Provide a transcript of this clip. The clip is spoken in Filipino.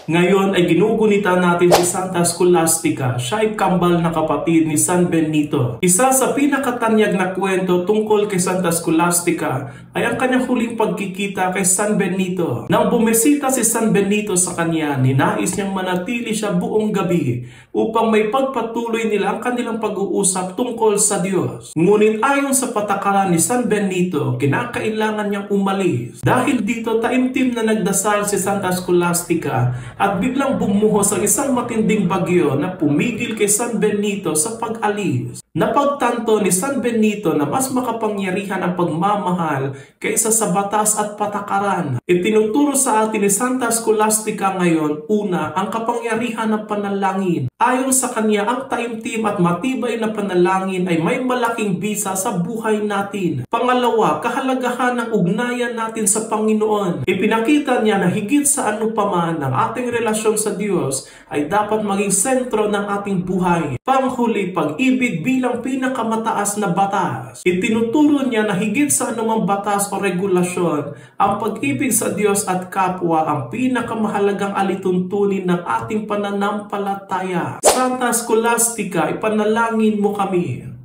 Ngayon ay ginugunita natin si Santa Scholastica. Siya ay kambal na kapatid ni San Benito. Isa sa pinakatanyag na kwento tungkol kay Santa Scholastica ay ang kanyang huling pagkikita kay San Benito. Nang bumisita si San Benito sa kanya, ninais niyang manatili siya buong gabi upang may pagpatuloy nila ang kanilang pag-uusap tungkol sa Diyos. Ngunit ayon sa patakaran ni San Benito, kinakailangan niyang umalis. Dahil dito taimtim na nagdasal si Santa Scholastica at biglang bumuhos ang isang matinding bagyo na pumigil kay San Benito sa pag-alis. Napagtanto ni San Benito na mas makapangyarihan ang pagmamahal kaysa sa batas at patakaran. Itinuturo sa atin ni Santa Scholastica ngayon, una, ang kapangyarihan ng panalangin. Ayon sa kanya, ang taimtim at matibay na panalangin ay may malaking bisa sa buhay natin. Pangalawa, kahalagahan ng ugnayan natin sa Panginoon. Ipinakita niya na higit sa ano paman ang ating relasyon sa Diyos ay dapat maging sentro ng ating buhay. Panghuli, pag-ibig bilang pinakamataas na batas. Itinuturo niya na higit sa anumang batas o regulasyon, ang pag-ibig sa Diyos at kapwa ang pinakamahalagang alituntunin ng ating pananampalataya. Santa Scholastica, ipanalangin mo kami.